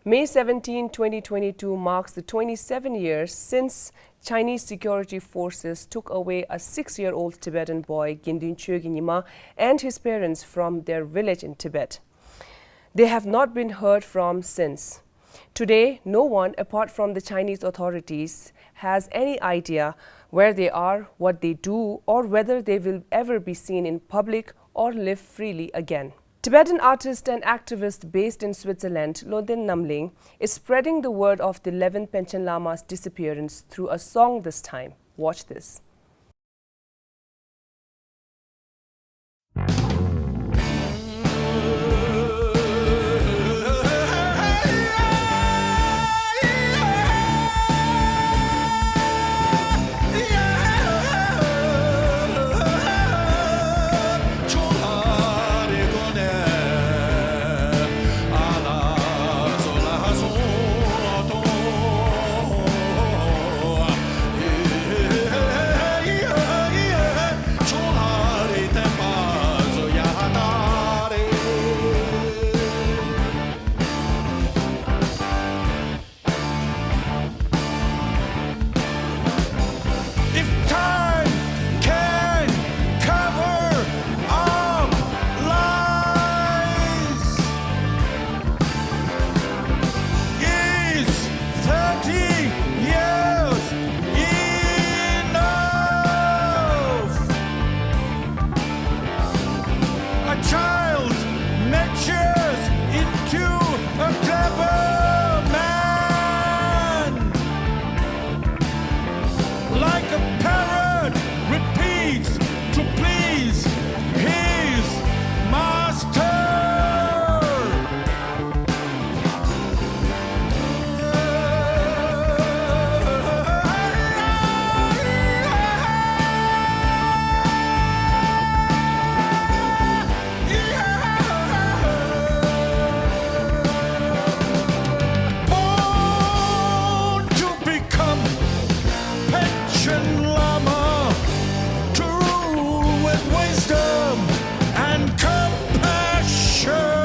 May 17, 2022 marks the 27 years since Chinese security forces took away a 6-year-old Tibetan boy, Gindin Chogyinima, and his parents from their village in Tibet. They have not been heard from since. Today, no one, apart from the Chinese authorities, has any idea where they are, what they do, or whether they will ever be seen in public or live freely again. Tibetan artist and activist based in Switzerland, Loten Namling, is spreading the word of the 11th Panchen Lama's disappearance through a song this time. Watch this. Panchen Lama to rule with wisdom and compassion.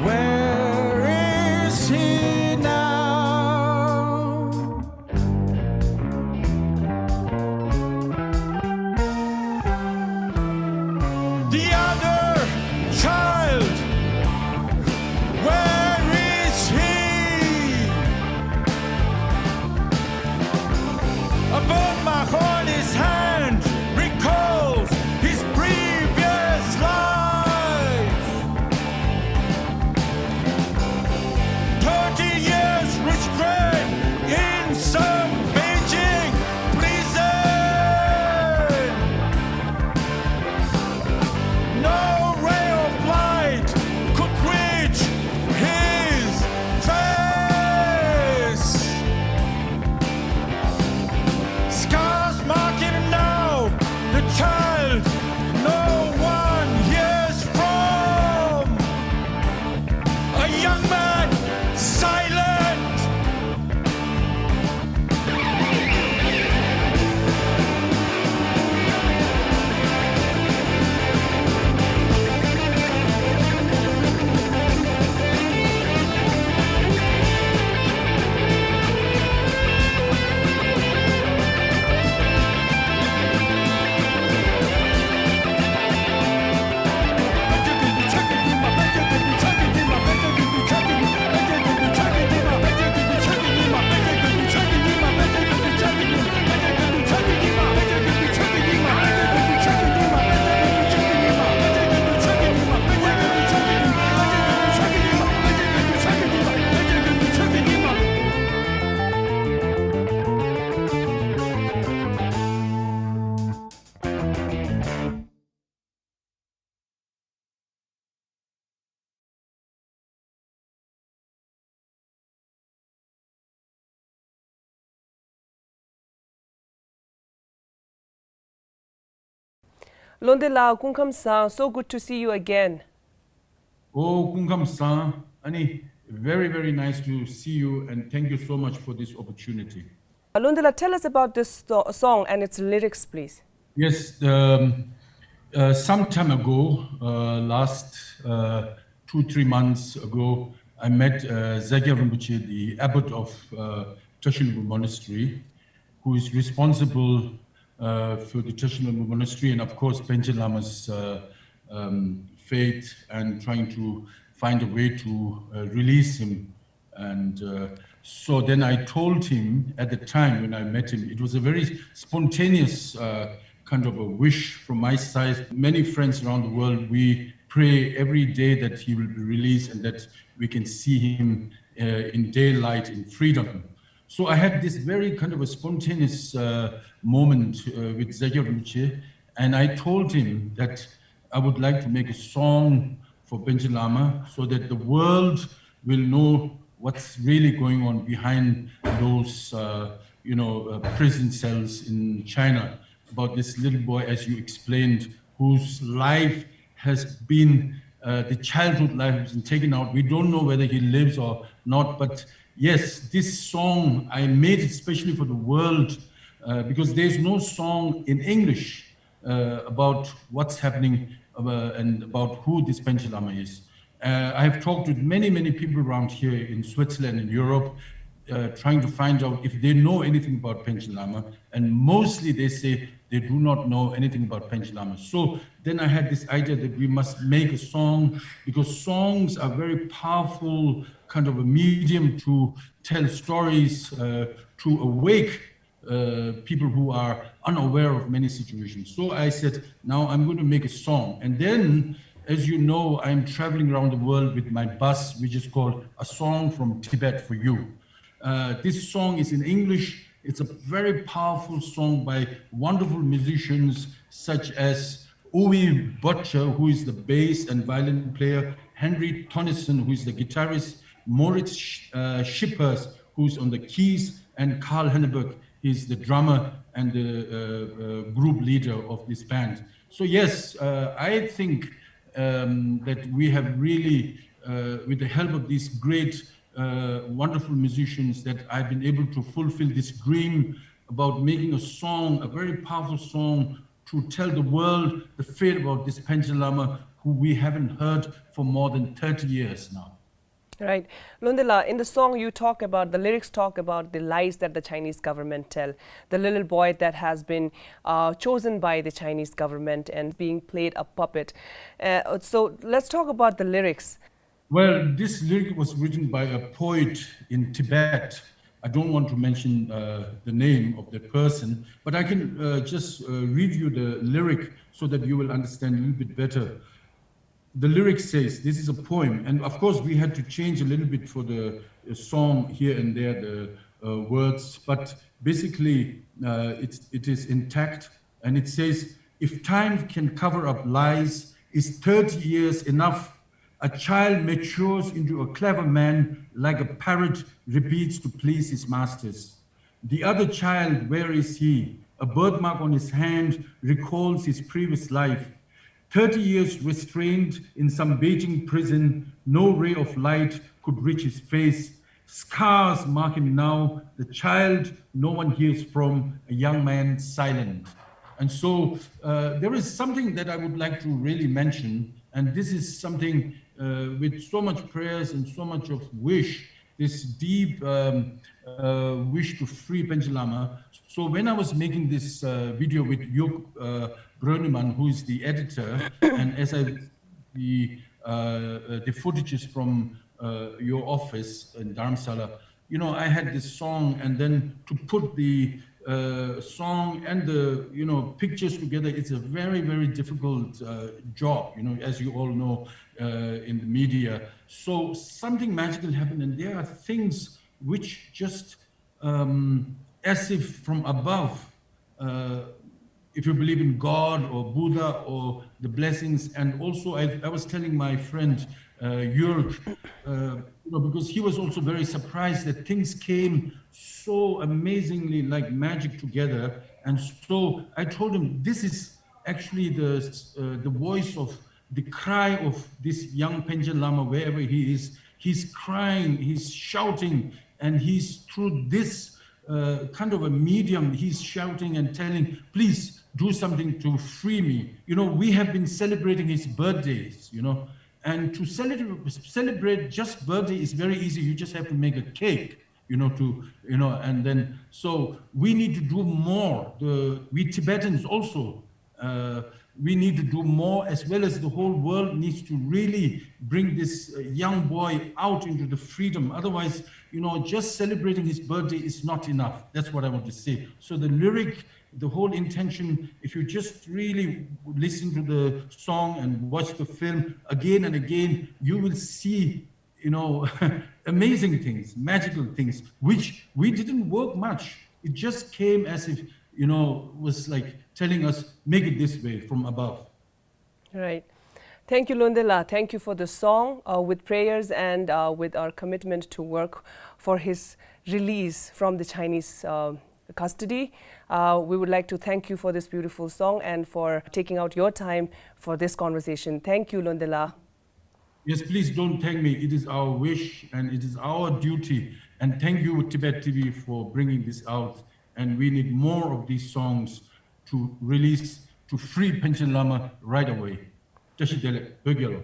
Where is he now? The other child, where is he? Upon my heart his hand recalls his previous life. 30 years restrained in some Beijing prison. No Londela Kungkam Sa, so good to see you again. Oh, Kungam San, Ani, very, very nice to see you, and thank you so much for this opportunity. Londela, tell us about this song and its lyrics, please. Yes, some time ago, last 2, 3 months ago, I met Zagya Rinpoche, the abbot of Tashinbu Monastery, who is responsible for the Tashinbu Monastery and, of course, Panchen Lama's faith, and trying to find a way to release him. And so then I told him at the time when I met him, it was a very spontaneous kind of a wish from my side. Many friends around the world, we pray every day that he will be released and that we can see him in daylight, in freedom. So I had this very kind of a spontaneous moment with Zagya Rinpoche, and I told him that I would like to make a song for Panchen Lama so that the world will know what's really going on behind those, prison cells in China, about this little boy, as you explained, whose life has been, the childhood life has been taken out. We don't know whether he lives or not, but yes, this song, I made it especially for the world, because there's no song in English about what's happening and about who this Panchen Lama is. I have talked with many, many people around here in Switzerland and Europe, trying to find out if they know anything about Panchen Lama, and mostly they say they do not know anything about Panchen Lama. So then I had this idea that we must make a song, because songs are very powerful kind of a medium to tell stories, to awake people who are unaware of many situations. So I said, now I'm going to make a song. And then, as you know, I'm traveling around the world with my bus, which is called A Song from Tibet for You. This song is in English. It's a very powerful song by wonderful musicians such as Uwe Butcher, who is the bass and violin player, Henry Tonneson, who is the guitarist, Moritz Schippers, who's on the keys, and Karl Henneberg, he's the drummer and the group leader of this band. So yes, I think that we have really, with the help of these great, wonderful musicians, that I've been able to fulfill this dream about making a song, a very powerful song, to tell the world the fate about this Panchen Lama, who we haven't heard for more than 30 years now. Right. Lundela, in the song you talk about, the lyrics talk about the lies that the Chinese government tell. The little boy that has been chosen by the Chinese government and being played a puppet. So let's talk about the lyrics. Well, this lyric was written by a poet in Tibet. I don't want to mention the name of the person, but I can just read you the lyric so that you will understand a little bit better. The lyric says, this is a poem, and of course we had to change a little bit for the song here and there, the words, but basically it is intact, and it says, if time can cover up lies, is 30 years enough? A child matures into a clever man, like a parrot repeats to please his masters. The other child, where is he? A birthmark on his hand recalls his previous life. 30 years restrained in some Beijing prison, no ray of light could reach his face. Scars mark him now, the child no one hears from, a young man silent. And so there is something that I would like to really mention, and this is something with so much prayers and so much of wish, this deep wish to free Panchen Lama. So when I was making this video with Jörg Brönnemann, who is the editor, and as I the footages from your office in Dharamsala, you know, I had this song, and then to put the song and the pictures together, it's a very, very difficult job, as you all know in the media. So something magical happened, and there are things which just as if from above, if you believe in God or Buddha or the blessings. And also I was telling my friend Jörg, because he was also very surprised that things came so amazingly like magic together. And so I told him, this is actually the voice of the cry of this young Panchen Lama, wherever he is. He's crying, he's shouting, and he's through this kind of a medium, he's shouting and telling, please do something to free me. You know, we have been celebrating his birthdays, you know, and to celebrate just birthday is very easy. You just have to make a cake, you know, and then, so we need to do more. We Tibetans also, we need to do more, as well as the whole world needs to really bring this young boy out into the freedom. Otherwise, you know, just celebrating his birthday is not enough. That's what I want to say. So the lyric, the whole intention, if you just really listen to the song and watch the film again and again, you will see, you know, amazing things, magical things, which we didn't work much. It just came as if, you know, was like telling us, make it this way from above. Right. Thank you, Lundela. Thank you for the song. With prayers and with our commitment to work for his release from the Chinese custody, we would like to thank you for this beautiful song and for taking out your time for this conversation. Thank you, Lundela. Yes, please don't thank me. It is our wish and it is our duty. And thank you, Tibettv, for bringing this out. And we need more of these songs to release, to free Panchen Lama right away. Tashidele, Bögyalo.